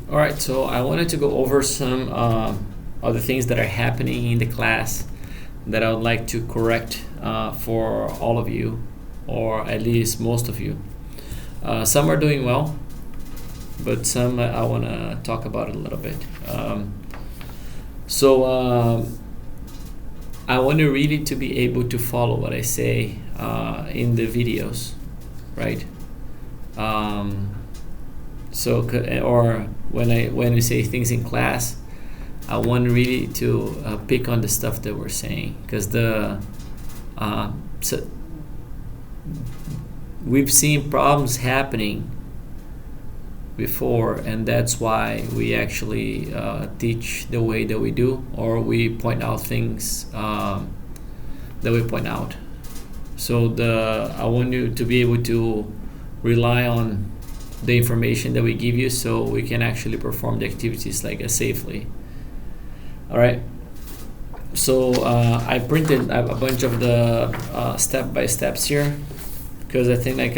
All right, so I wanted to go over some other things that are happening in the class that I would like to correct for all of you, or at least most of you. Some are doing well, but some I want to talk about it a little bit. I want you really to be able to follow what I say in the videos, right? Or when we say things in class, I want really to pick on the stuff that we're saying, because we've seen problems happening before, and that's why we actually teach the way that we do, or we point out things that we point out. So I want you to be able to rely on the information that we give you, so we can actually perform the activities safely. All right. So I printed a bunch of the step-by-steps here, because I think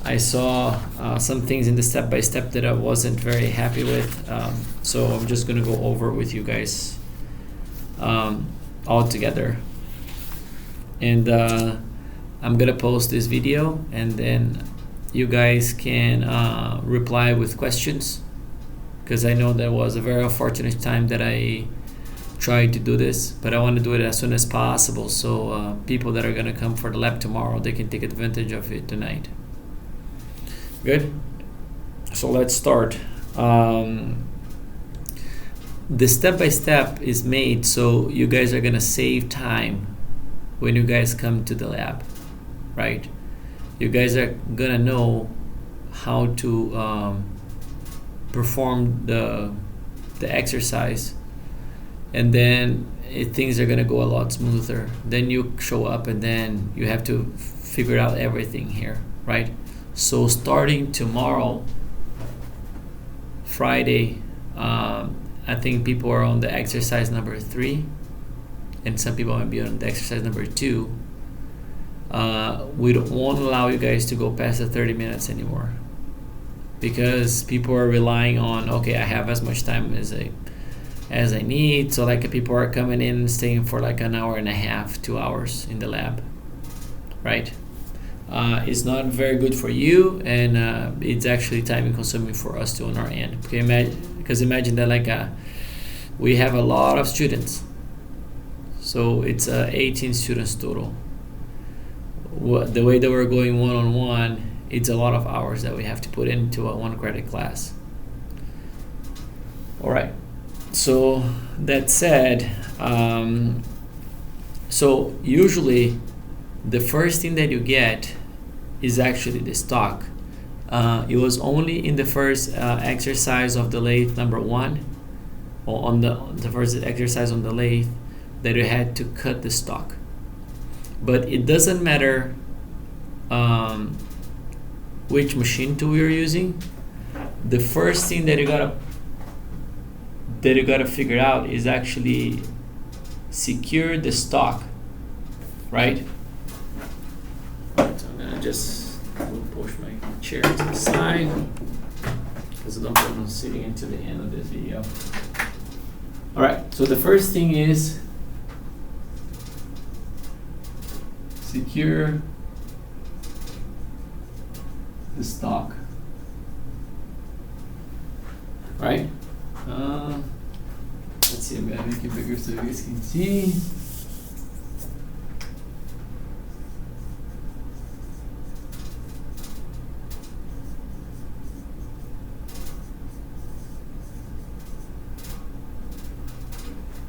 I saw some things in the step-by-step that I wasn't very happy with. So I'm just gonna go over with you guys all together, and I'm gonna post this video, and then you guys can reply with questions, because I know there was a very unfortunate time that I tried to do this, but I want to do it as soon as possible, so people that are going to come for the lab tomorrow, they can take advantage of it tonight. Good? So let's start. The step-by-step is made so you guys are going to save time when you guys come to the lab, right? You guys are gonna know how to perform the exercise, and then things are gonna go a lot smoother. Then you show up, and then you have to figure out everything here, right? So starting tomorrow, Friday, I think people are on the exercise number 3, and some people might be on the exercise number 2. We won't allow you guys to go past the 30 minutes anymore, because people are relying on, okay, I have as much time as I need. So people are coming in, staying for an hour and a half, 2 hours in the lab, right? It's not very good for you, and it's actually time consuming for us too on our end. Okay, imagine that we have a lot of students, so it's 18 students total. The way that we're going one-on-one, it's a lot of hours that we have to put into a 1 credit class. All right. So that said, so usually the first thing that you get is actually the stock. It was only in the first exercise of the lathe number 1, or on the first exercise on the lathe, that you had to cut the stock. But it doesn't matter which machine tool you're using. The first thing that you gotta figure out is actually secure the stock, right? Alright, so I'm gonna just push my chair to the side, because I don't plan on sitting until the end of this video. Alright, so the first thing is secure the stock, right? Let's see, I'm gonna make it bigger so you guys can see.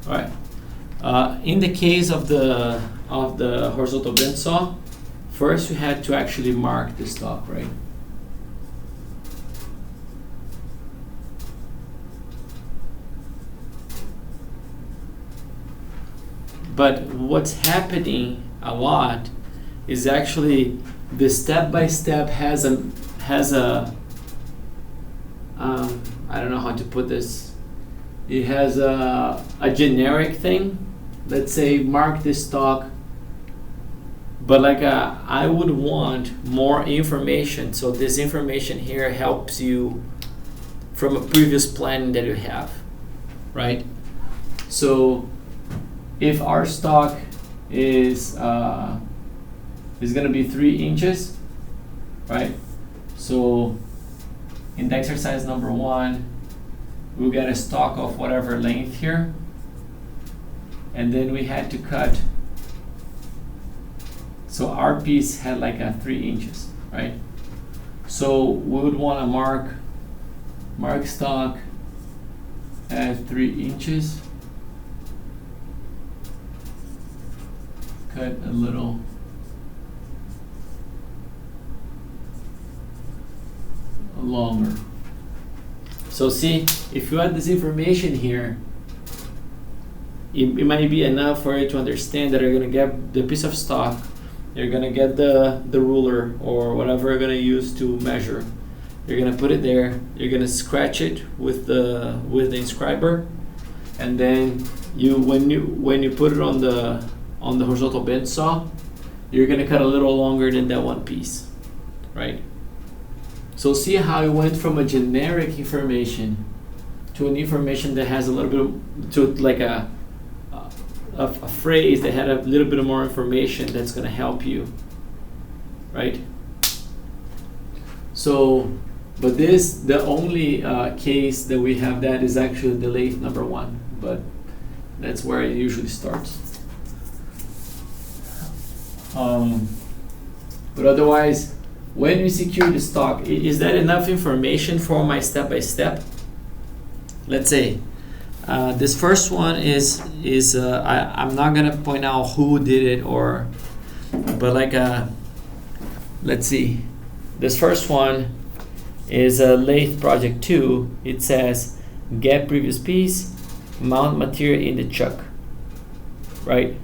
All right. In the case of the horizontal bend saw, first you had to actually mark the stock, right? But what's happening a lot is actually the step-by-step has a I don't know how to put this. It has a generic thing. Let's say mark this stock, but I would want more information. So this information here helps you from a previous plan that you have, right? So if our stock is going to be 3 inches, right? So in the exercise number 1, we'll get a stock of whatever length here, and then we had to cut. So our piece had like a 3 inches, right? So we would want to mark stock at 3 inches. Cut a little longer. So see, if you add this information here, it might be enough for you to understand that you're going to get the piece of stock, you're going to get the ruler or whatever you're going to use to measure. You're going to put it there, you're going to scratch it with the inscriber, and then when you put it on the horizontal bend saw, you're going to cut a little longer than that one piece, right? So see how it went from a generic information to an information that has a little bit to like a phrase that had a little bit more information that's going to help you, right? So, but the only case that we have that is actually the lathe number 1, but that's where it usually starts. But otherwise, when we secure the stock, is that enough information for my step-by-step? Let's say this first one is I'm not gonna point out who did it but like let's see, this first one is a lathe project 2. It says get previous piece, mount material in the chuck, right?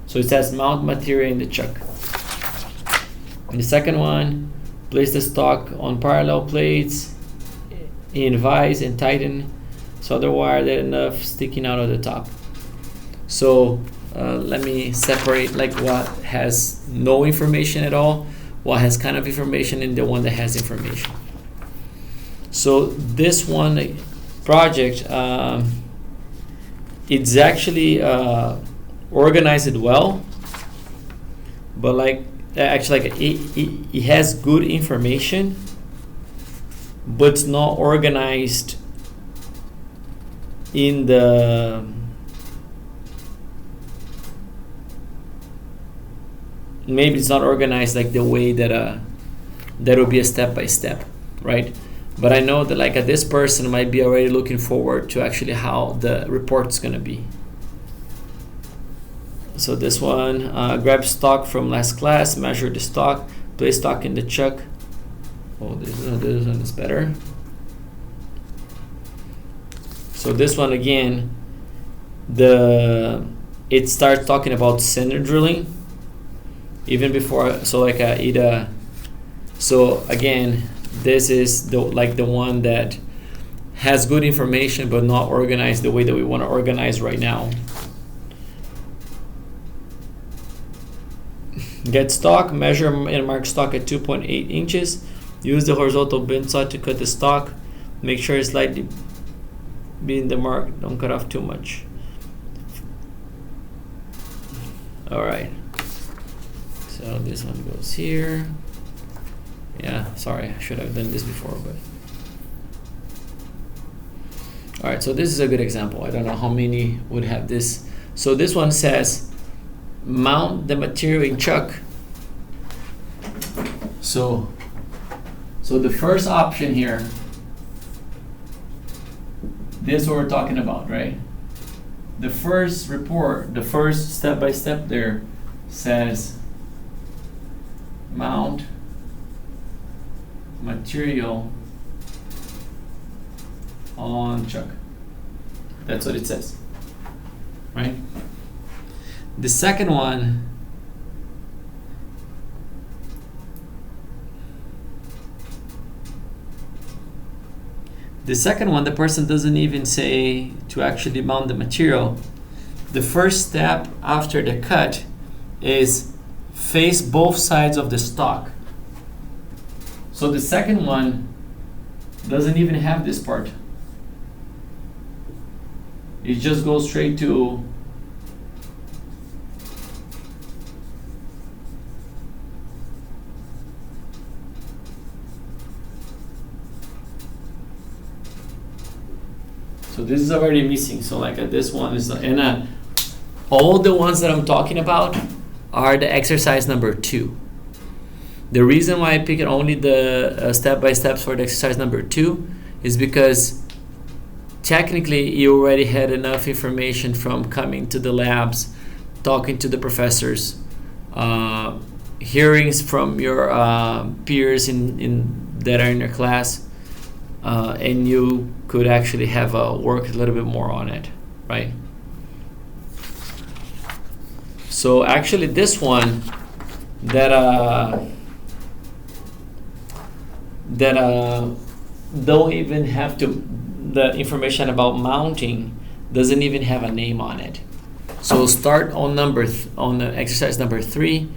So it says mount material in the chuck. And the second one, place the stock on parallel plates in vise and tighten so the wire that enough sticking out of the top. So let me separate like what has no information at all, what has kind of information, and the one that has information. So this one project, it's actually organized well, but like actually like it has good information, but it's not organized in the maybe it's not organized like the way that that would be a step-by-step, right? But I know that like this person might be already looking forward to actually how the report's gonna be. So this one, grab stock from last class, measure the stock, place stock in the chuck. Oh, this one is better. So this one again, it starts talking about center drilling even before. So like so again, this is the one that has good information but not organized the way that we want to organize right now. Get stock, measure and mark stock at 2.8 inches. Use the horizontal bend saw to cut the stock. Make sure it's slightly being the mark. Don't cut off too much. All right. So this one goes here. Yeah, sorry, I should have done this before, but. All right, so this is a good example. I don't know how many would have this. So this one says, mount the material in chuck. So the first option here, this is what we're talking about, right? The first report, the first step-by-step there says mount material on chuck. That's what it says, right? The second one, the person doesn't even say to actually mount the material. The first step after the cut is face both sides of the stock. So the second one, doesn't even have this part. It just goes straight to so this is already missing. So like this one is, and all the ones that I'm talking about are the exercise number 2. The reason why I picked only the step-by-steps for the exercise number 2 is because technically you already had enough information from coming to the labs, talking to the professors, hearings from your peers that are in your class, and you could actually have work a little bit more on it, right? So actually this one that don't even have to, the information about mounting doesn't even have a name on it. So start on on the exercise number 3.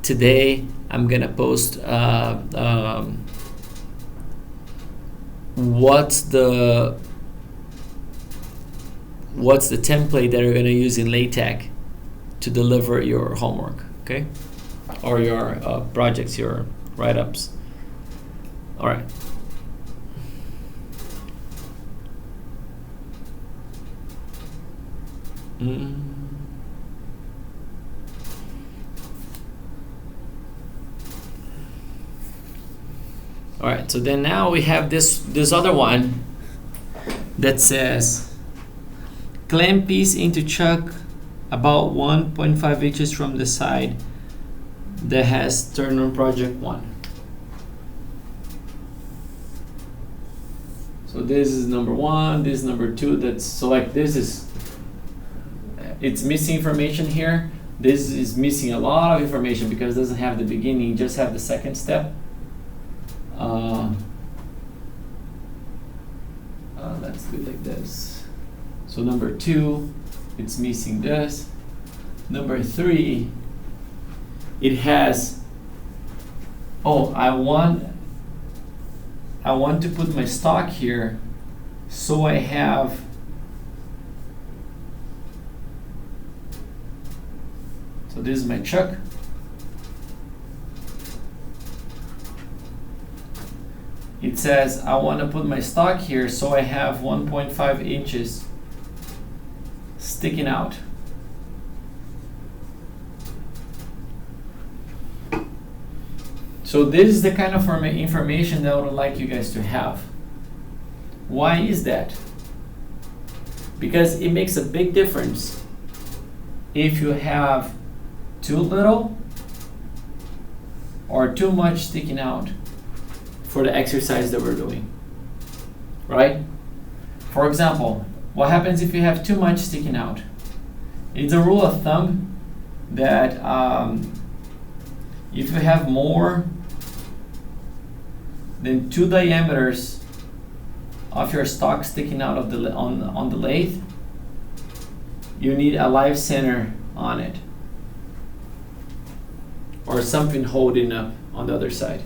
Today I'm gonna post what's the template that you're gonna use in LaTeX to deliver your homework, okay, or your projects, your write-ups. All right. All right, so then now we have this other one that says clamp piece into chuck about 1.5 inches from the side that has turn on project 1. So this is number 1, this is number 2. That's so like this is, it's missing information here. This is missing a lot of information because it doesn't have the beginning, just have the second step. Let's do it like this. So number 2, it's missing this. Number 3, it has, oh, I want to put my stock here, so I have so this is my chuck. It says I want to put my stock here, so I have 1.5 inches sticking out. So this is the kind of information that I would like you guys to have. Why is that? Because it makes a big difference if you have too little or too much sticking out for the exercise that we're doing, right? For example, what happens if you have too much sticking out? It's a rule of thumb that if you have more than 2 diameters of your stock sticking out of the on the lathe, you need a live center on it or something holding up on the other side.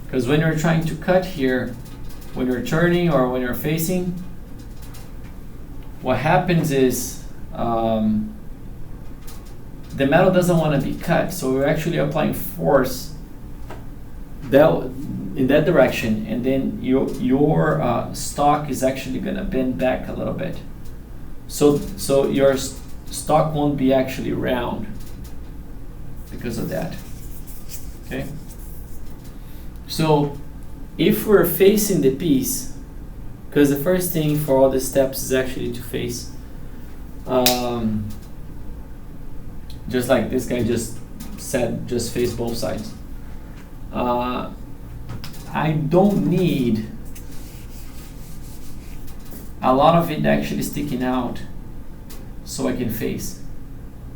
Because when you're trying to cut here, when you're turning or when you're facing, what happens is the metal doesn't want to be cut, so we're actually applying force in that direction, and then your stock is actually going to bend back a little bit. So your stock won't be actually round because of that. Okay. So if we're facing the piece, because the first thing for all the steps is actually to face, just like this guy just said, just face both sides. I don't need a lot of it actually sticking out so I can face,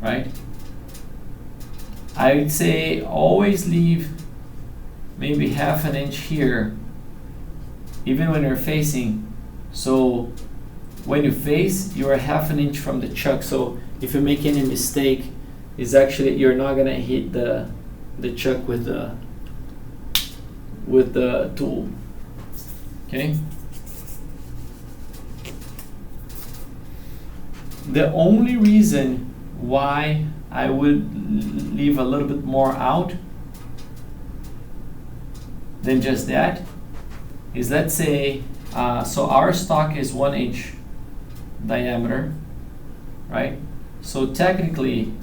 right? I would say always leave maybe half an inch here, even when you're facing. So when you face, you are half an inch from the chuck. So if you make any mistake, it's actually, you're not gonna hit the chuck with the tool. Okay. The only reason why I would leave a little bit more out than just that is, let's say, so our stock is 1 inch diameter, right? So technically,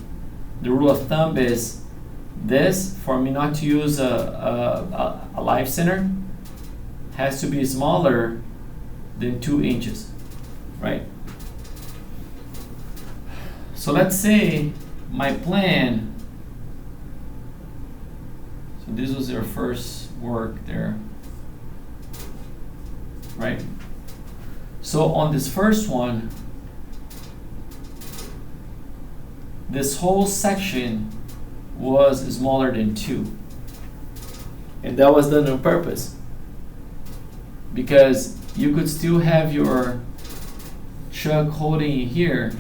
the rule of thumb is this, for me not to use a live center, has to be smaller than 2 inches, right? So let's say my plan, so this was your first work there, right? So on this first one, this whole section was smaller than 2. And that was done on purpose, because you could still have your chuck holding it here,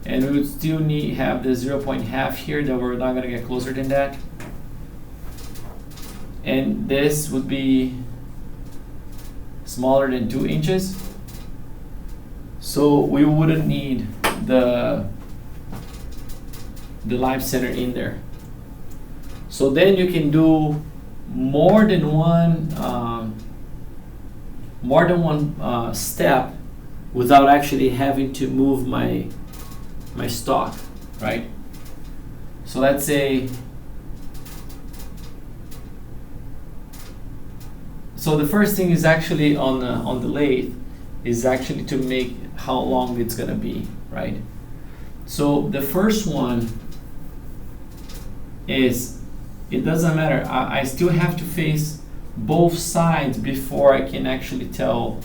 and we would still have the 0.5 here that we're not going to get closer than that. And this would be smaller than 2 inches. So we wouldn't need the live center in there. So then you can do more than one step without actually having to move my stock, right? So let's say, so the first thing is actually on the lathe is actually to make how long it's gonna be, right? So the first one is, it doesn't matter, I still have to face both sides before I can actually tell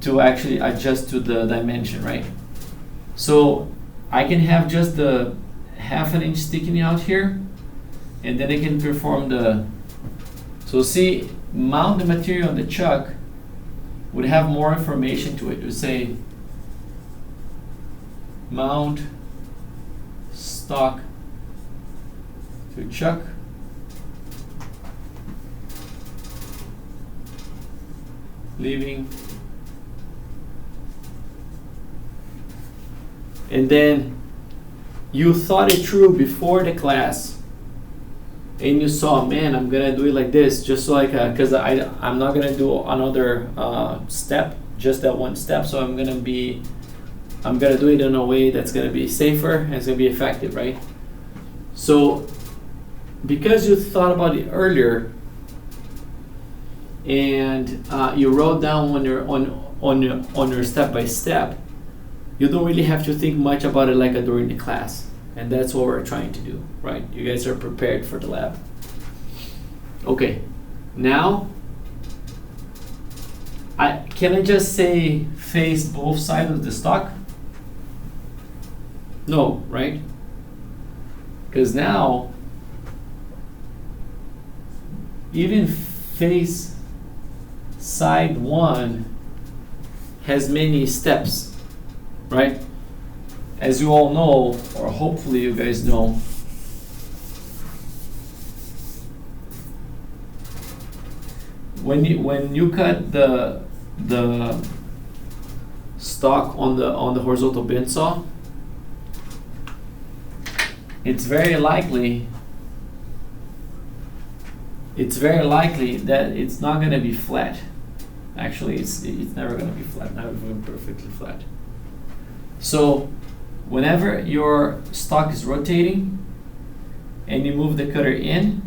to actually adjust to the dimension, right? So I can have just the 1/2 inch sticking out here, and then I can perform the, so see, mount the material on the chuck would have more information to it. It would say mount stock to chuck, leaving, and then you thought it through before the class, and you saw, man, I'm gonna do it like this, just so because I'm not gonna do another step, just that one step. So I'm gonna do it in a way that's gonna be safer and it's gonna be effective, right? So because you thought about it earlier, and you wrote down on your step by step, you don't really have to think much about it like during the class. And that's what we're trying to do, right? You guys are prepared for the lab. Okay, now, can I just say face both sides of the stock? No, right? Because now, even face side 1 has many steps, right? As you all know, or hopefully you guys know, when you cut the stock on the horizontal bend saw, it's very likely that it's not going to be flat. Actually, it's never going to be flat, not even perfectly flat. So whenever your stock is rotating and you move the cutter in,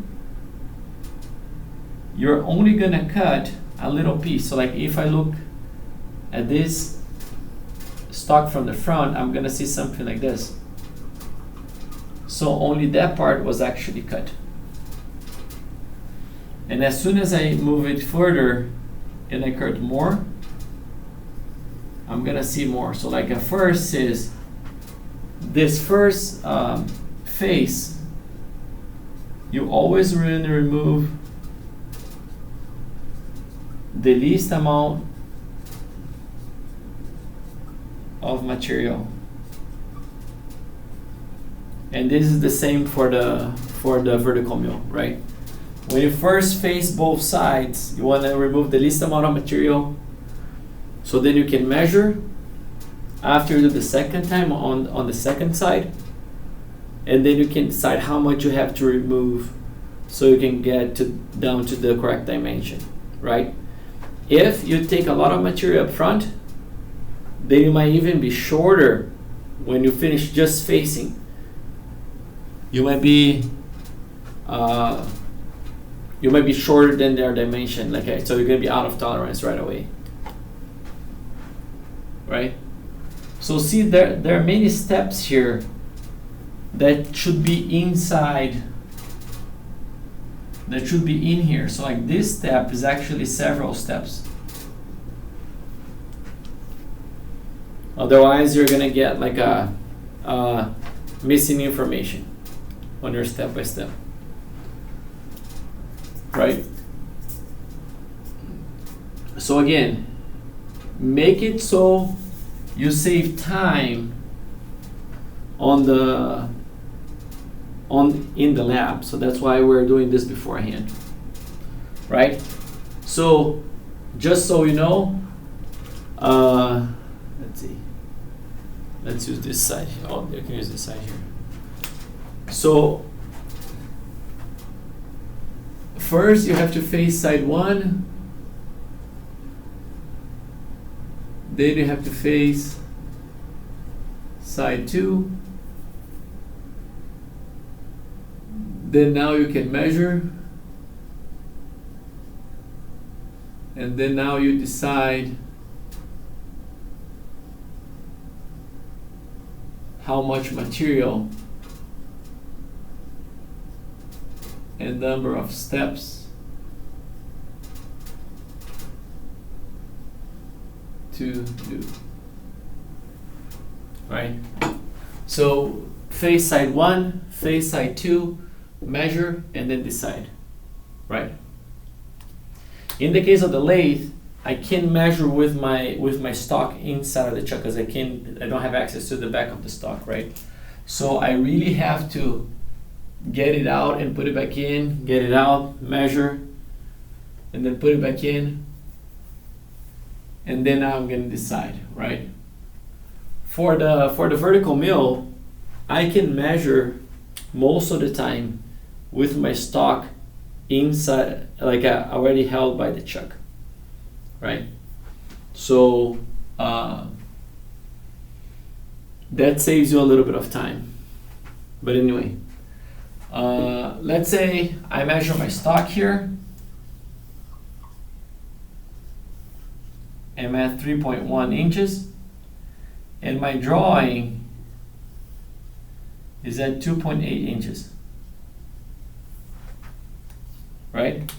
you're only going to cut a little piece. So like if I look at this stock from the front, I'm going to see something like this. So only that part was actually cut. And as soon as I move it further and I cut more, I'm gonna see more. So like at first is this first face, you always want to remove the least amount of material. And this is the same for the vertical mill, right? when you first face both sides, you want to remove the least amount of material, so then you can measure after you do the second time on the second side, and then you can decide how much you have to remove so you can get down to the correct dimension, right? If you take a lot of material up front, then you might even be shorter when you finish just facing. You might be shorter than their dimension, so you're gonna be out of tolerance right away, right? So see, there are many steps here that should be inside, that should be in here. So like this step is actually several steps. Otherwise, you're gonna get like a missing information on your step by step, right? So again, make it so you save time in the lab. So that's why we're doing this beforehand, right? So just so you know, let's see. Let's use this side. Oh, you can use this side here. So first you have to face side 1, then you have to face side 2, then now you can measure, and then now you decide how much material and number of steps to do, right? So face side 1, face side 2, measure, and then decide, right? In the case of the lathe, I can measure with my stock inside of the chuck because I don't have access to the back of the stock, right? So I really have to get it out and put it back in, get it out, measure, and then put it back in, and then now I'm gonna decide, right? For the vertical mill, I can measure most of the time with my stock inside, like already held by the chuck, right? So that saves you a little bit of time. But anyway, let's say I measure my stock here. I'm at 3.1 inches, and my drawing is at 2.8 inches, right?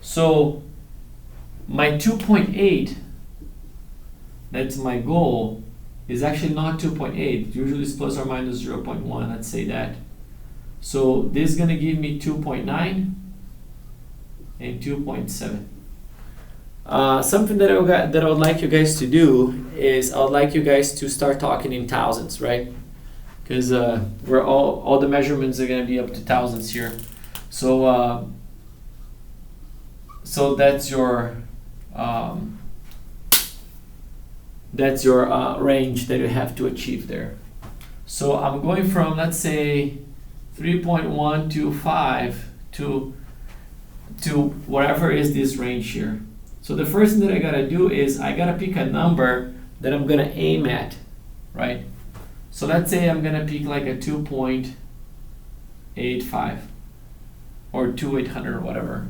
So my 2.8, that's my goal, is actually not 2.8. Usually it's plus or minus 0.1, let's say that. So this is gonna give me 2.9 and 2.7. Something that I would like you guys to do is I would like you guys to start talking in thousands, right? Because we're all the measurements are gonna be up to thousands here. So so that's your range that you have to achieve there. So I'm going from, let's say, 3.125 to whatever is this range here. So the first thing that I gotta do is I gotta pick a number that I'm gonna aim at, right? So let's say I'm gonna pick like a 2.85 or 2.800 or whatever.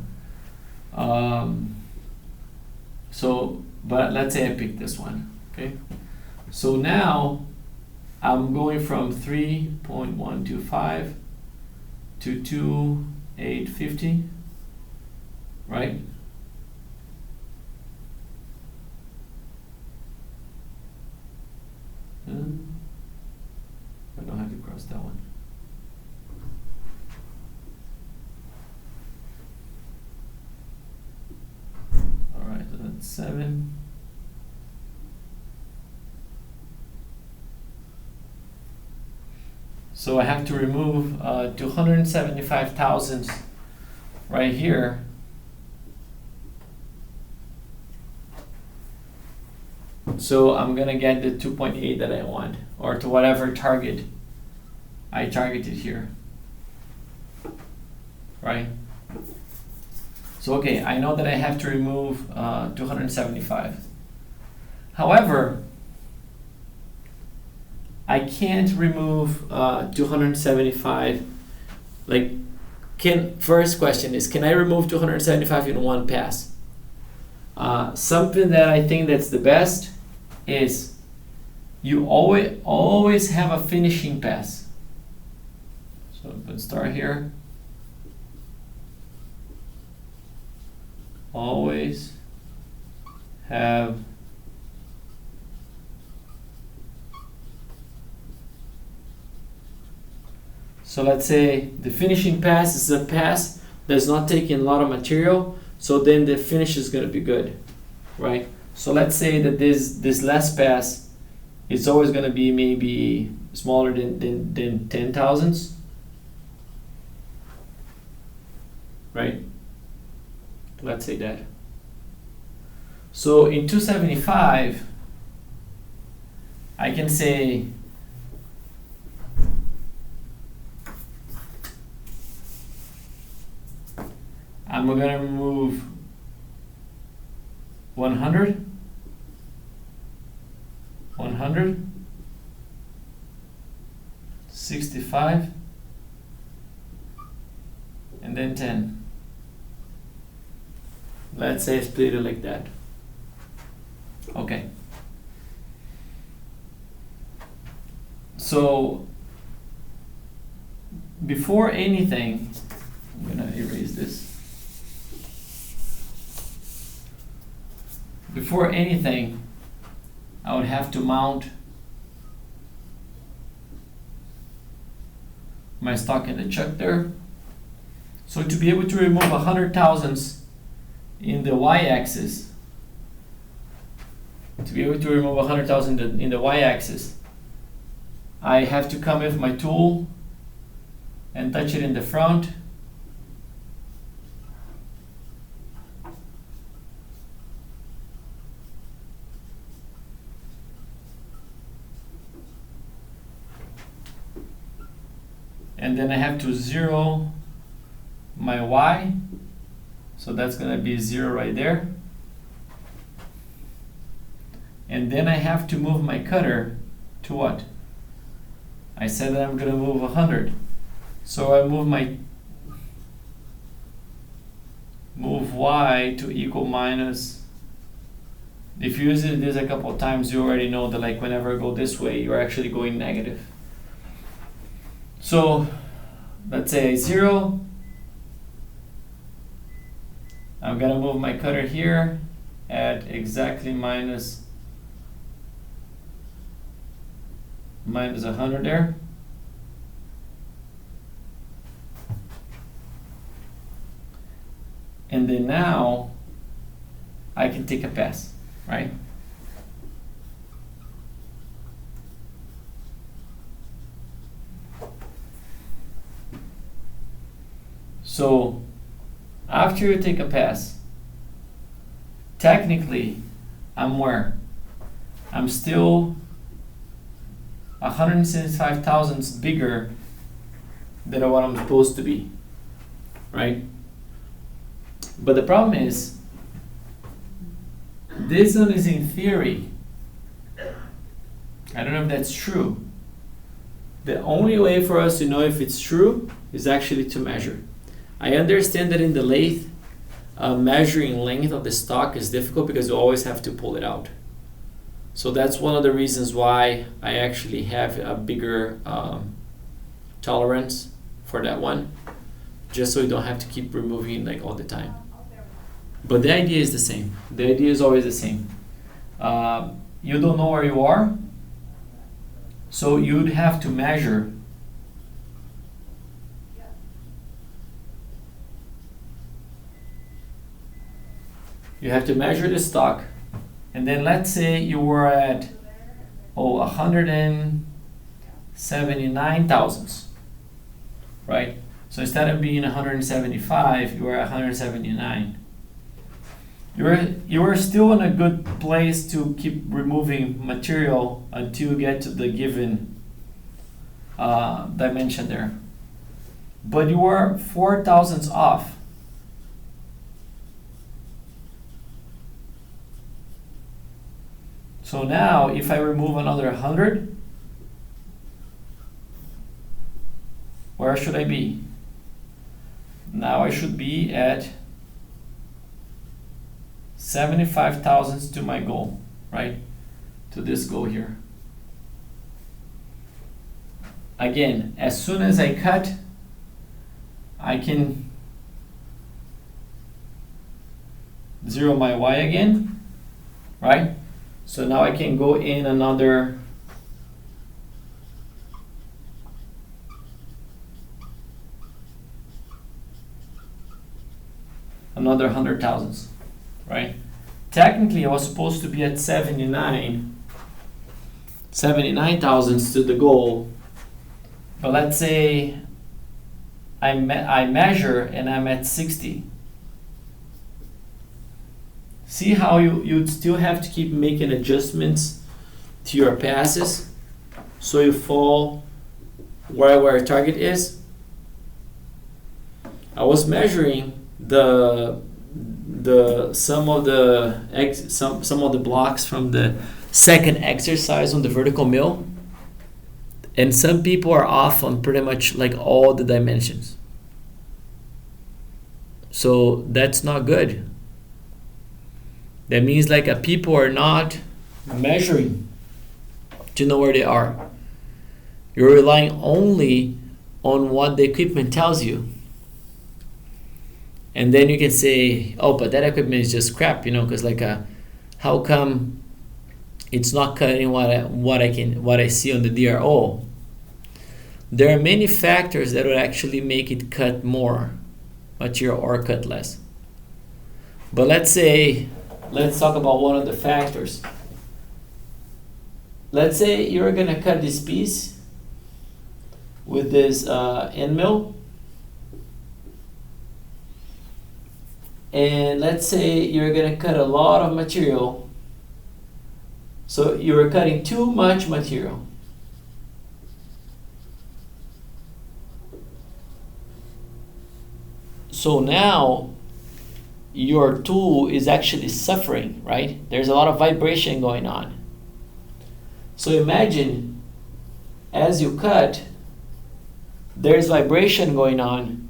But let's say I pick this one, okay? So now I'm going from 3.125 to 2.850, right? I don't have to cross that one. All right, so that's 7. So I have to remove 275 thousandths right here, so I'm gonna get the 2.8 that I want, or to whatever target I targeted here, right? So okay, I know that I have to remove 275. However, I can't remove 275. Like, first question is, can I remove 275 in one pass? Something that I think that's the best is you always have a finishing pass. So let's start here. Always have so let's say the finishing pass is a pass that's not taking a lot of material, so then the finish is going to be good, right? So let's say that this last pass is always going to be maybe smaller than 10 thousandths, right? Let's say that. So in 275, I can say I'm gonna remove 100, 65, and then 10. Let's say split it like that. Okay. So before anything, I'm gonna erase this. Before anything, I would have to mount my stock in the chuck there. So to be able to remove 100 thousandths in the y-axis, to be able to remove 100,000 in the y-axis, I have to come with my tool and touch it in the front. And then I have to zero my y. So that's going to be 0 right there. And then I have to move my cutter to what? I said that I'm going to move 100. So I move y to equal minus. If you use this a couple of times, you already know that like whenever I go this way, you're actually going negative. So let's say 0. I'm gonna move my cutter here at exactly minus 100 there. And then now I can take a pass, right? So after you take a pass, technically, I'm where? I'm still 175 thousandths bigger than what I'm supposed to be, right? But the problem is, this one is in theory. I don't know if that's true. The only way for us to know if it's true is actually to measure. I understand that in the lathe, measuring length of the stock is difficult because you always have to pull it out. So that's one of the reasons why I actually have a bigger tolerance for that one, just so you don't have to keep removing like all the time. But the idea is the same. The idea is always the same. You don't know where you are, so you'd have to measure. You have to measure the stock, and then let's say you were at 179 thousandths, right? So instead of being 175, you are 179. You are still in a good place to keep removing material until you get to the given dimension there. But you are 4 thousandths off. So now if I remove another 100, where should I be? Now I should be at 75 thousandths to my goal, right? To this goal here. Again, as soon as I cut, I can zero my Y again, right? So now I can go in another another 100 thousandths, right? Technically, I was supposed to be at 79 thousandths to the goal, but let's say I measure and I'm at 60. See how you'd still have to keep making adjustments to your passes so you fall where our target is. I was measuring some of the blocks from the second exercise on the vertical mill, and some people are off on pretty much like all the dimensions. So that's not good. That means like people are not measuring to know where they are. You're relying only on what the equipment tells you. And then you can say, oh, but that equipment is just crap, because how come it's not cutting what I see on the DRO? There are many factors that would actually make it cut more material or cut less. But let's talk about one of the factors. Let's say you're gonna cut this piece with this end mill. And let's say you're gonna cut a lot of material. So you're cutting too much material. So now your tool is actually suffering, right? There's a lot of vibration going on. So imagine as you cut, there's vibration going on.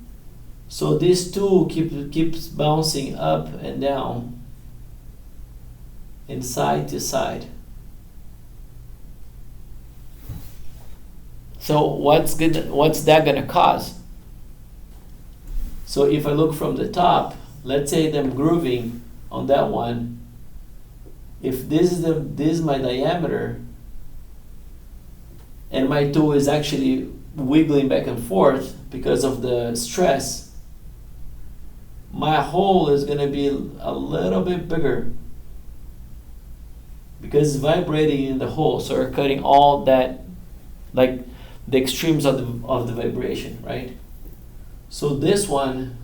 So this tool keeps bouncing up and down and side to side. So what's that gonna cause? So if I look from the top, let's say them grooving on that one, if this is my diameter and my tool is actually wiggling back and forth because of the stress, my hole is going to be a little bit bigger because it's vibrating in the hole. So we're cutting all that, like the extremes of the vibration, right? So this one,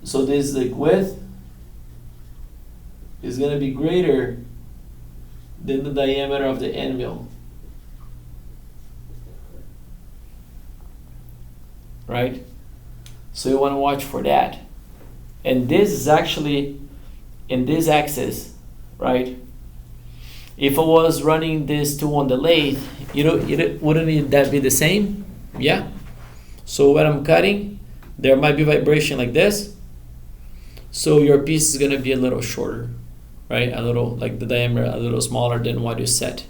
so this like width is going to be greater than the diameter of the end mill, right? So you want to watch for that. And this is actually in this axis, right? If I was running this tool on the lathe, wouldn't that be the same? Yeah. So when I'm cutting, there might be vibration like this. So your piece is going to be a little shorter, right? A little, like the diameter a little smaller than what you set,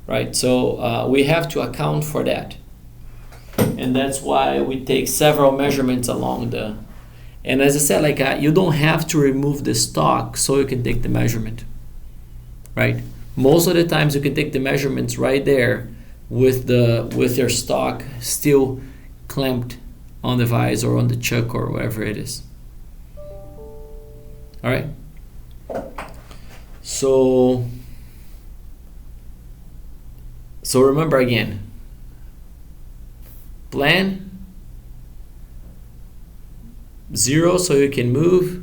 right? So we have to account for that. And that's why we take several measurements along the, and as I said, you don't have to remove the stock so you can take the measurement, right? Most of the times you can take the measurements right there with your stock still clamped on the vise or on the chuck or whatever it is. All right. So remember again, plan, 0 so you can move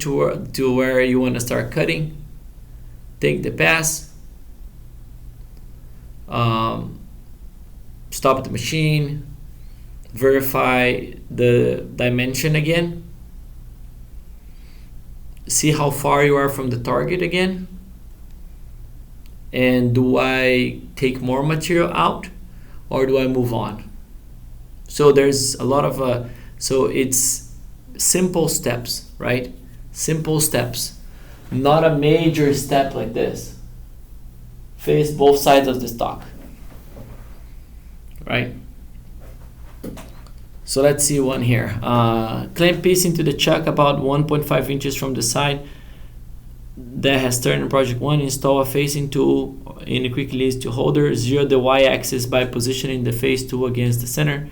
to where you want to start cutting, take the pass, stop the machine, verify the dimension again, see how far you are from the target again, and do I take more material out or do I move on? So there's a lot of so it's simple steps, right? Simple steps, not a major step like this. Face both sides of the stock, right? So let's see one here. Clamp piece into the chuck about 1.5 inches from the side that has turned in project 1. Install a facing tool in the quick release to holder. Zero the y-axis by positioning the face tool against the center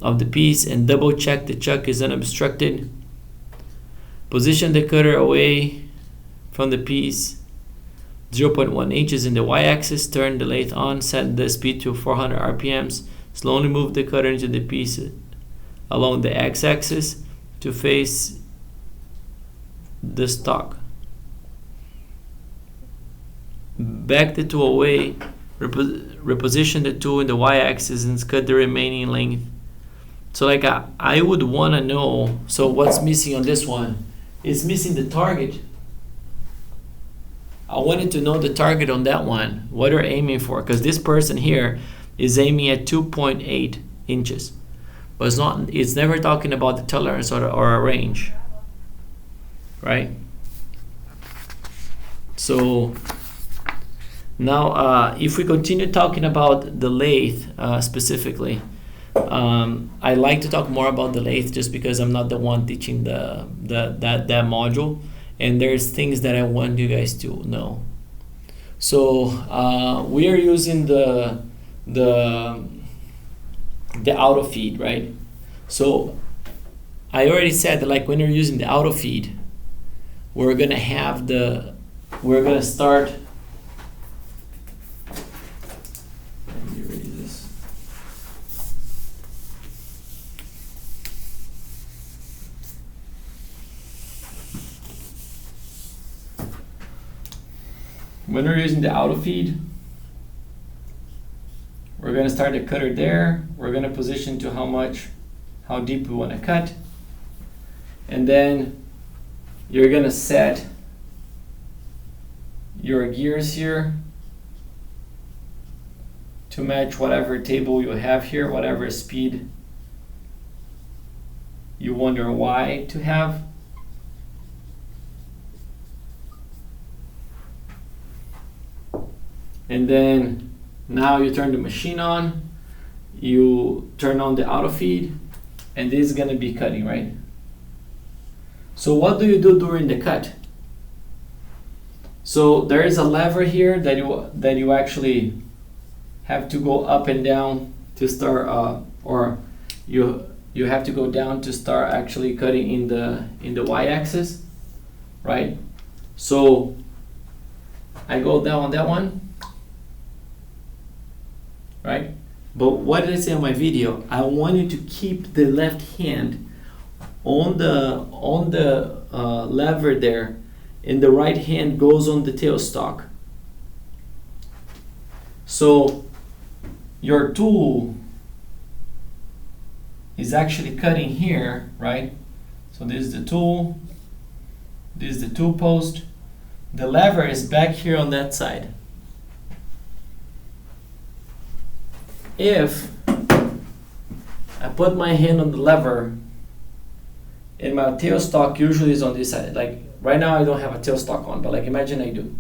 of the piece and double check the chuck is unobstructed. Position the cutter away from the piece 0.1 inches in the y-axis. Turn the lathe on. Set the speed to 400 RPMs. Slowly move the cutter into the piece along the x-axis to face the stock. Back the tool away. Reposition the tool in the y-axis and cut the remaining length. So like I would want to know, so what's missing on this one? It's missing the target. I wanted to know the target on that one, what they're aiming for, because this person here is aiming at 2.8 inches, but it's never talking about the tolerance or a range, right? So now if we continue talking about the lathe specifically, I like to talk more about the lathe just because I'm not the one teaching that module, and there's things that I want you guys to know. So we are using the auto feed, right? So I already said that, like, when you're using the auto feed, we're gonna start. Let me erase this. When we're using the auto feed, we're going to start the cutter there. We're going to position to how deep we want to cut. And then you're going to set your gears here to match whatever table you have here, whatever speed you want your Y to have. And then now you turn the machine on, you turn on the auto feed, and this is going to be cutting, right? So what do you do during the cut? So there is a lever here that you actually have to go up and down to start, or you have to go down to start actually cutting in the y-axis, right? So I go down on that one. Right? But what did I say on my video? I want you to keep the left hand on the lever there, and the right hand goes on the tailstock. So your tool is actually cutting here, right? So this is the tool, this is the tool post. The lever is back here on that side. If I put my hand on the lever and my tailstock usually is on this side, like right now I don't have a tailstock on, but like imagine I do.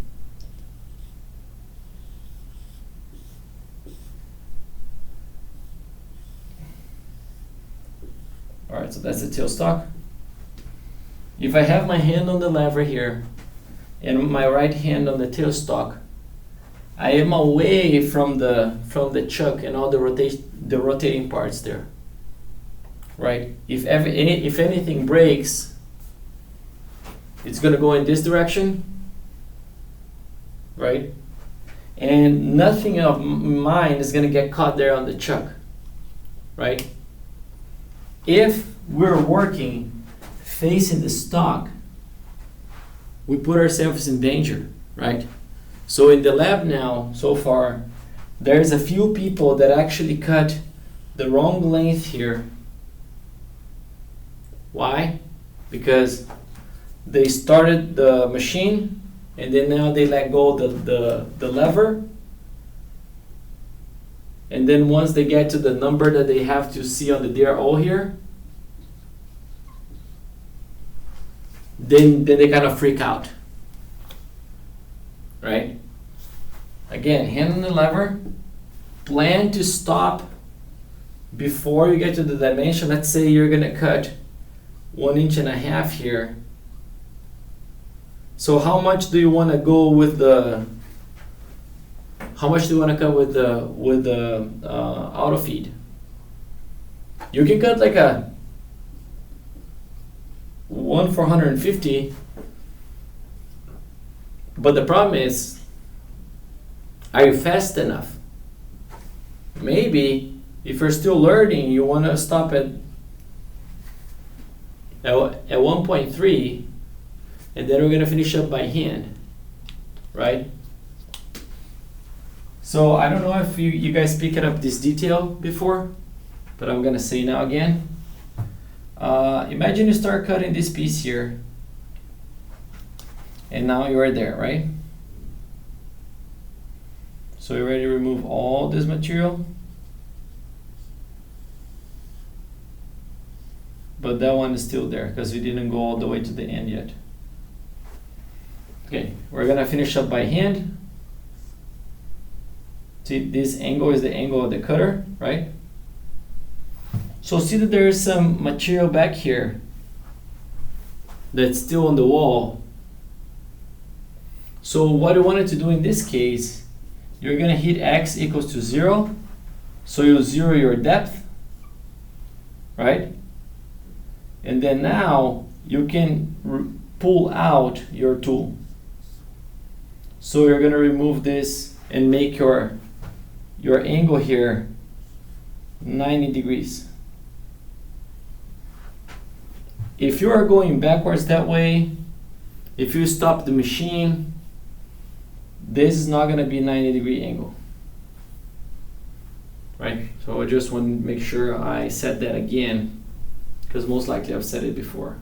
Alright, so that's the tailstock. If I have my hand on the lever here and my right hand on the tailstock, I am away from the chuck and all the rotating parts there, right? If anything breaks, it's gonna go in this direction, right? And nothing of mine is gonna get caught there on the chuck. right? If we're working facing the stock, we put ourselves in danger, right? So in the lab now, so far, there's a few people that actually cut the wrong length here. Why? Because they started the machine and then now they let go the lever, and then once they get to the number that they have to see on the DRO here, then they kind of freak out, right? Again, hand on the lever, plan to stop before you get to the dimension. Let's say you're gonna cut 1.5 inches here. So how much do you want to go with the? How much do you want to cut with the auto feed? You can cut like a 1/450, but the problem is, are you fast enough? Maybe if you're still learning, you want to stop at 1.3, and then we're going to finish up by hand, right? So I don't know if you guys picked up this detail before, but I'm going to say now again. Imagine you start cutting this piece here, and now you're there, right? So you're ready to remove all this material. But that one is still there because we didn't go all the way to the end yet. Okay, we're gonna finish up by hand. See, this angle is the angle of the cutter, right? So see that there is some material back here that's still on the wall. So what I wanted to do in this case, you're gonna hit X equals to 0. So you'll zero your depth, right? And then now you can pull out your tool. So you're gonna remove this and make your angle here 90 degrees. If you are going backwards that way, if you stop the machine, this is not gonna be a 90-degree angle, right? So I just want to make sure I said that again, because most likely I've said it before.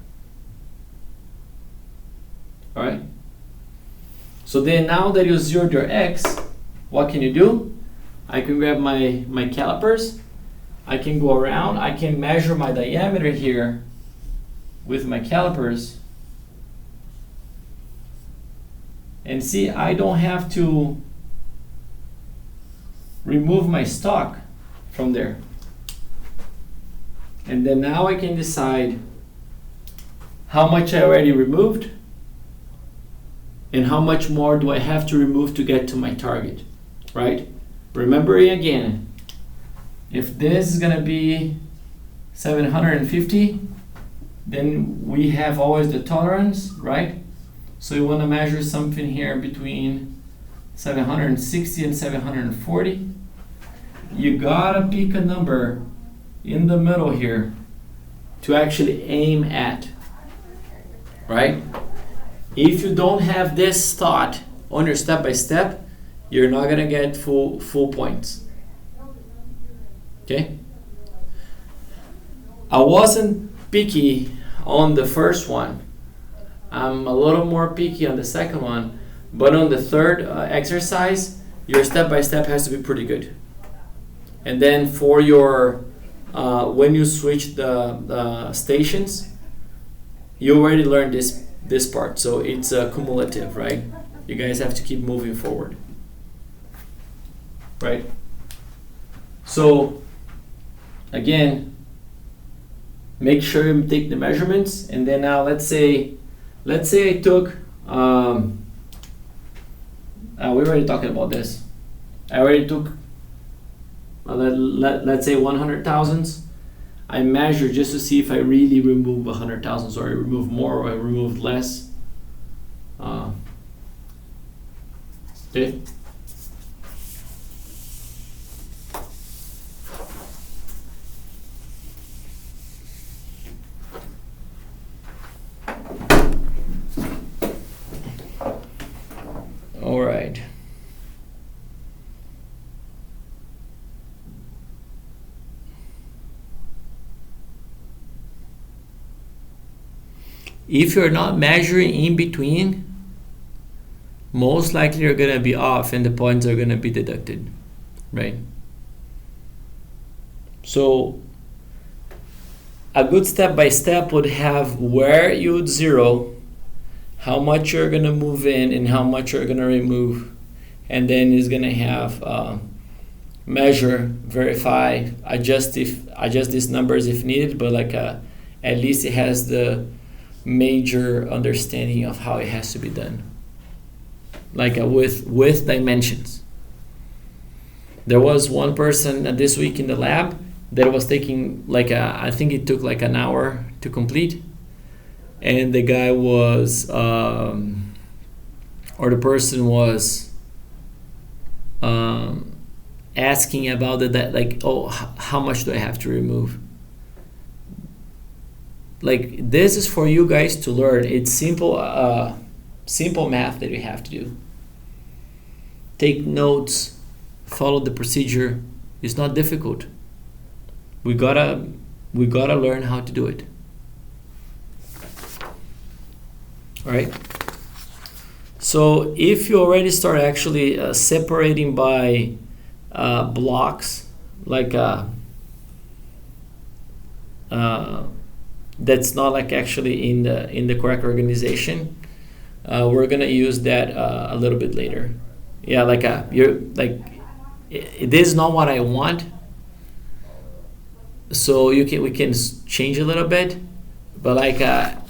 All right. So then now that you zeroed your X, what can you do? I can grab my calipers, I can go around, I can measure my diameter here with my calipers. And see, I don't have to remove my stock from there. And then now I can decide how much I already removed and how much more do I have to remove to get to my target, right? Remembering again, if this is gonna be 750, then we have always the tolerance, right? So you want to measure something here between 760 and 740. You gotta pick a number in the middle here to actually aim at, right? If you don't have this thought on your step-by-step, you're not gonna get full points. Okay? I wasn't picky on the first one. I'm a little more picky on the second one, but on the third exercise, your step-by-step has to be pretty good. And then for your, when you switch the stations, you already learned this part, so it's cumulative, right? You guys have to keep moving forward, right? So again, make sure you take the measurements, and then now let's say I took, we already talking about this. I already took, let's say 100 thousandths. I measured just to see if I really remove 100 thousandths, or I remove more, or I removed less. Okay. If you're not measuring in between, most likely you're gonna be off and the points are gonna be deducted, right? So a good step-by-step would have where you would zero, how much you're gonna move in and how much you're gonna remove, and then it's gonna have measure, verify, adjust these numbers if needed, but at least it has the major understanding of how it has to be done, with dimensions. There was one person this week in the lab that was taking I think it took an hour to complete, and the guy was or the person was asking about how much do I have to remove. This is for you guys to learn. It's simple math that you have to do. Take notes, follow the procedure. It's not difficult. We gotta learn how to do it. All right. So if you already start actually separating by blocks, that's not actually in the correct organization, we're gonna use that a little bit later. Yeah, it is not what I want, so we can change a little bit, but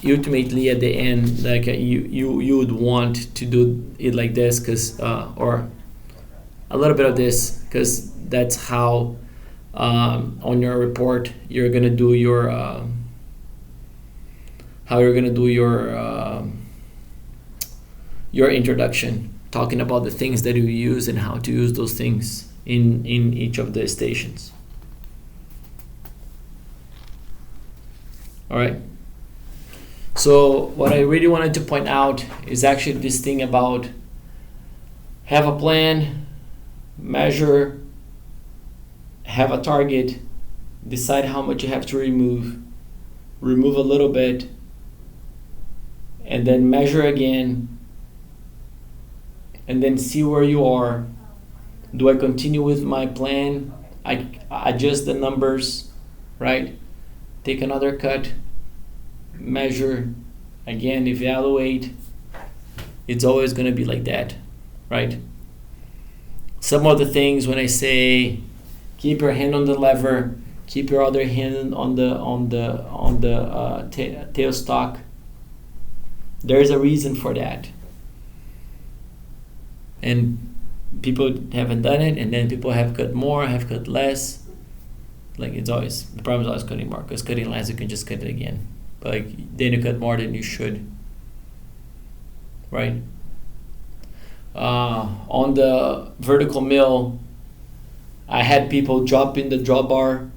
ultimately at the end, you would want to do it like this, because or a little bit of this, because that's how on your report you're gonna do your your introduction, talking about the things that you use and how to use those things in each of the stations. All right. So what I really wanted to point out is actually this thing about have a plan, measure, have a target, decide how much you have to remove a little bit, and then measure again, and then see where you are. Do I continue with my plan? I adjust the numbers, right? Take another cut, measure, again, evaluate. It's always going to be like that, right? Some of the things when I say keep your hand on the lever, keep your other hand on the tailstock, there's a reason for that. And people haven't done it, and then people have cut more, have cut less. It's always, the problem is always cutting more, because cutting less you can just cut it again, but then you cut more than you should, right? On the vertical mill, I had people drop in the drawbar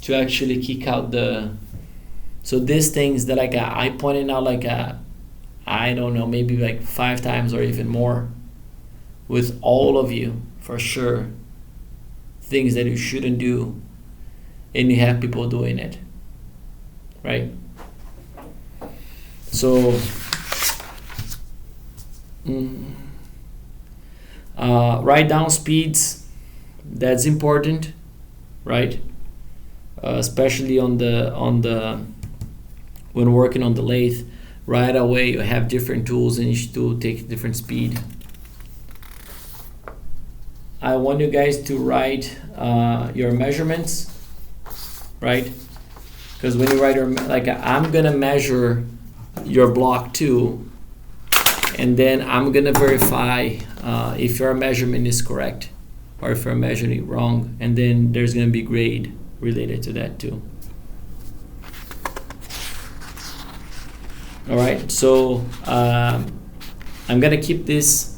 to actually kick out so these things that I pointed out I don't know, maybe 5 times or even more with all of you, for sure, things that you shouldn't do, and you have people doing it, right? So write down speeds. That's important, right? Especially on the when working on the lathe, right away you have different tools and each tool takes different speed. I want you guys to write your measurements, right? Because when you write I'm gonna measure your block 2, and then I'm gonna verify if your measurement is correct or if you're measuring it wrong, and then there's gonna be grade related to that too. All right, so I'm gonna keep this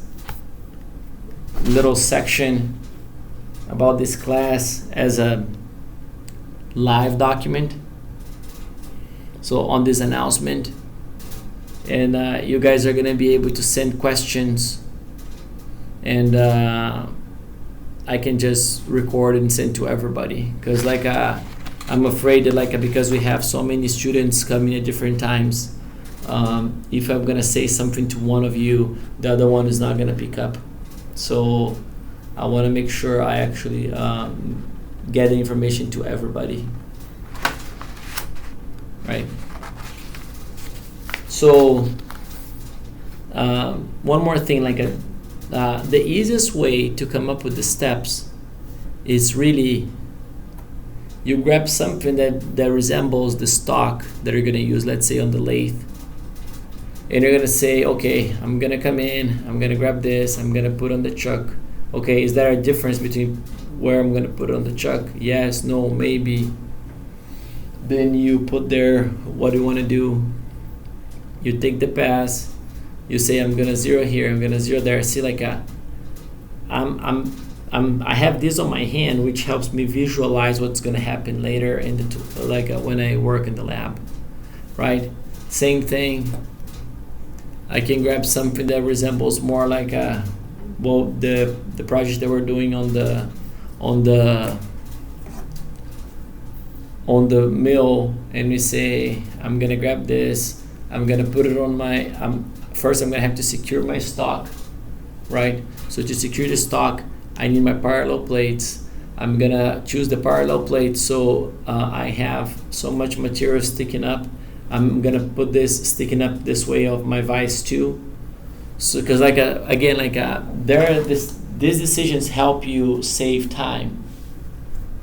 little section about this class as a live document, so on this announcement, and you guys are gonna be able to send questions, and I can just record and send to everybody, because I'm afraid that because we have so many students coming at different times, If I'm gonna say something to one of you, the other one is not gonna pick up. So I want to make sure I actually get the information to everybody, right? So one more thing, like the easiest way to come up with the steps is really you grab something that resembles the stock that you're going to use, let's say on the lathe, and you're going to say, okay, I'm going to come in, I'm going to grab this, I'm going to put on the chuck. Okay, is there a difference between where I'm going to put it on the chuck? Yes, no, maybe. Then you put there what you want to do. You take the pass. You say, I'm going to zero here, I'm going to zero there. See, like I have this on my hand, which helps me visualize what's going to happen later in the when I work in the lab, right? Same thing. I can grab something that resembles more like the project that we're doing on the mill, and we say, I'm gonna grab this, I'm gonna put it on my first I'm gonna have to secure my stock, right? So to secure the stock, I need my parallel plates. I'm gonna choose the parallel plate so I have so much material sticking up. I'm gonna put this sticking up this way of my vise too. So because these decisions help you save time,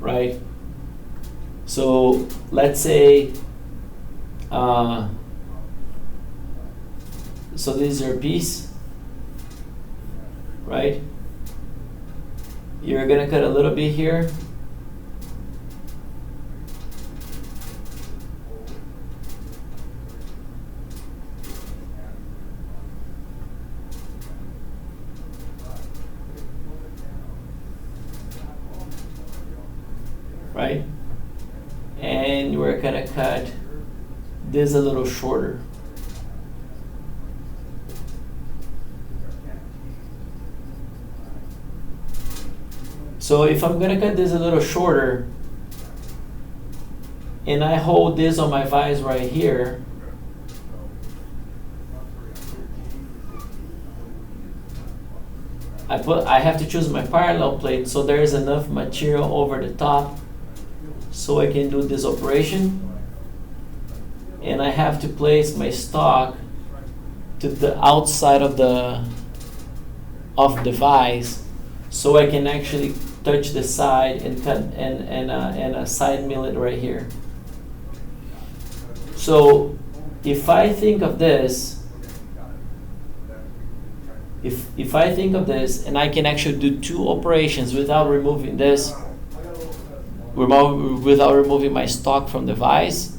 right? So let's say so this is your piece, right? You're gonna cut a little bit here. Right? And we're gonna cut this a little shorter. So if I'm gonna cut this a little shorter, and I hold this on my vise right here, I have to choose my parallel plate so there is enough material over the top so I can do this operation. And I have to place my stock to the outside of the vise so I can actually touch the side and cut and a side mill it right here. So if I think of this, if I think of this and I can actually do two operations without removing this, without removing my stock from the vise,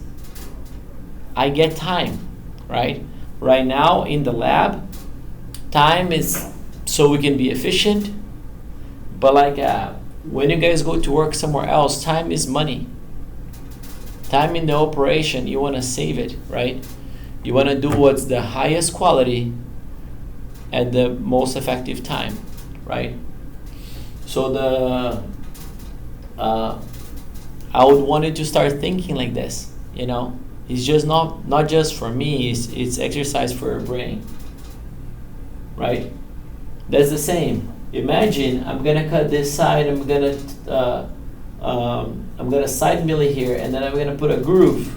I get time, right? Right now in the lab, time is so we can be efficient, but when you guys go to work somewhere else, time is money. Time in the operation, you want to save it, right? You want to do what's the highest quality at the most effective time, right? So I would want you to start thinking like this, you know? It's just not just for me, it's exercise for your brain, right? That's the same. Imagine I'm gonna cut this side, I'm gonna side mill it here, and then I'm gonna put a groove.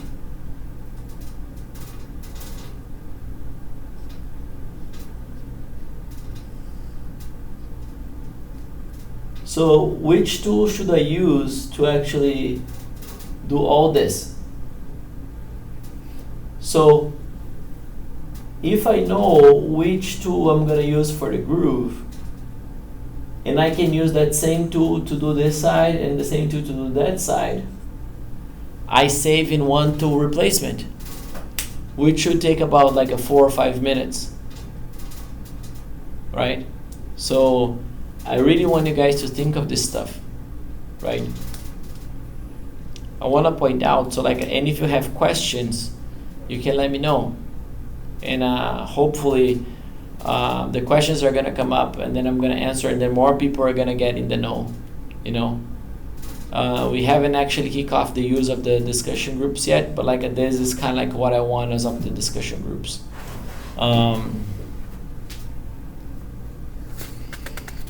So which tool should I use to actually do all this? So if I know which tool I'm going to use for the groove, and I can use that same tool to do this side and the same tool to do that side, I save in one tool replacement, which should take about 4 or 5 minutes, right? So I really want you guys to think of this stuff, right? I want to point out, and if you have questions, you can let me know. And hopefully the questions are going to come up, and then I'm going to answer, and then more people are going to get in the know, you know? We haven't actually kicked off the use of the discussion groups yet, but like this is kind of like what I want as of the discussion groups.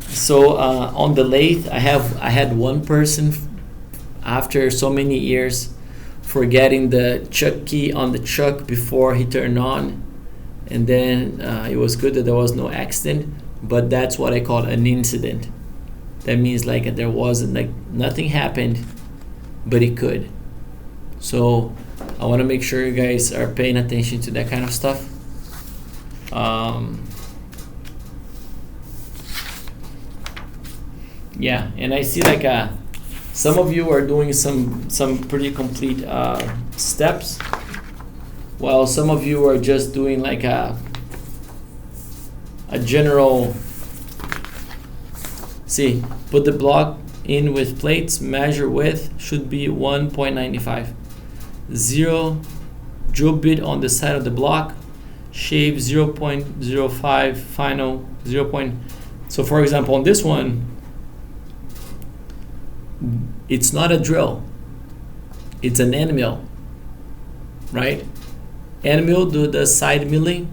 So on the lathe, I had one person after so many years forgetting the chuck key on the chuck before he turned on, and then it was good that there was no accident, but that's what I call an incident. That means like there wasn't, like nothing happened, but it could. So I want to make sure you guys are paying attention to that kind of stuff. Yeah, and I see like some of you are doing some pretty complete steps, while some of you are just doing like a general. See, put the block in with plates, measure width should be 1.95. 0 drill bit on the side of the block, shave 0.05, final 0. So for example, on this one, it's not a drill, it's an end mill, right? End mill does side milling,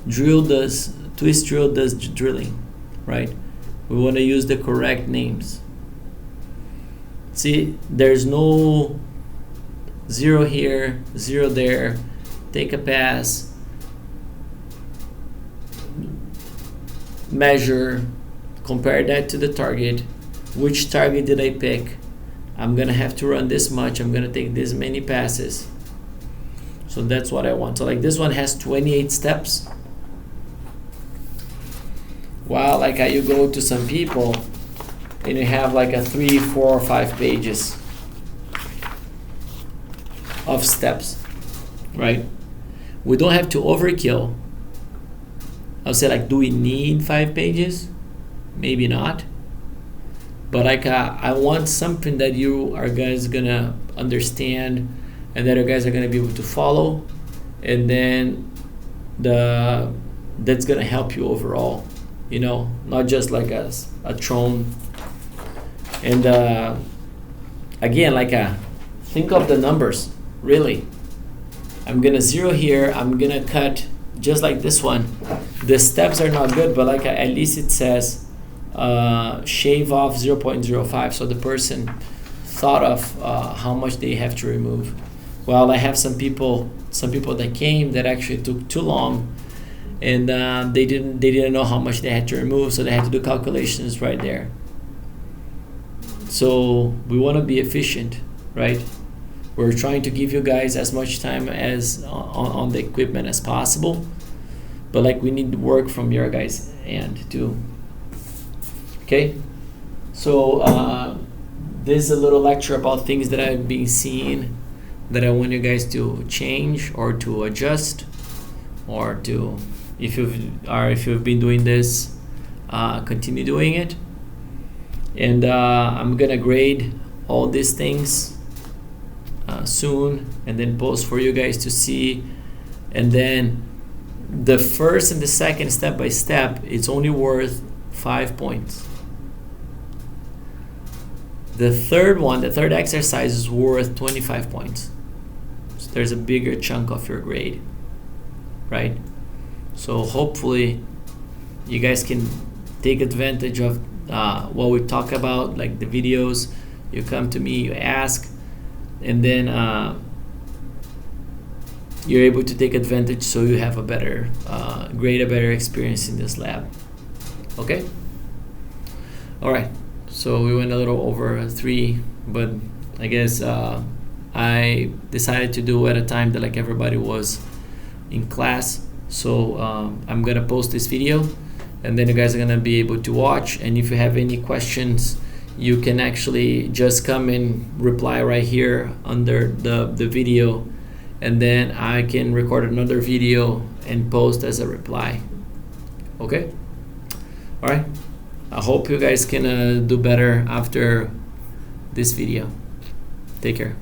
twist drill does drilling, right? We want to use the correct names. See, there's no 0 here, 0 there. Take a pass, measure, compare that to the target. Which target did I pick? I'm gonna have to run this much. I'm gonna take this many passes. So that's what I want. So like this one has 28 steps. While like you go to some people and you have like a 3, 4, or 5 pages of steps, right? We don't have to overkill. I'll say like, do we need 5 pages? Maybe not. But like I want something that you are guys gonna understand and that you guys are gonna be able to follow, and then that's gonna help you overall. You know, not just like a Tron. And again, like think of the numbers, really. I'm gonna 0 here, I'm gonna cut just like this one. The steps are not good, but like at least it says shave off 0.05, so the person thought of how much they have to remove. Well, I have some people that came that actually took too long, and they didn't know how much they had to remove, so they had to do calculations right there. So we want to be efficient, right? We're trying to give you guys as much time as on the equipment as possible, but like we need work from your guys' end too. Okay, so this is a little lecture about things that I've been seeing that I want you guys to change or to adjust, or to, if you've been doing this, continue doing it. And I'm gonna grade all these things soon, and then post for you guys to see. And then the first and the second step by step, it's only worth 5 points. The third one, the third exercise, is worth 25 points. So there's a bigger chunk of your grade, right? So hopefully you guys can take advantage of what we talk about, like the videos. You come to me, you ask, and then you're able to take advantage, so you have a better grade, a better experience in this lab. Okay? All right. So we went a little over 3, but I guess I decided to do at a time that like everybody was in class. So I'm gonna post this video, and then you guys are gonna be able to watch. And if you have any questions, you can actually just come and reply right here under the video, and then I can record another video and post as a reply. Okay? All right. I hope you guys can do better after this video. Take care.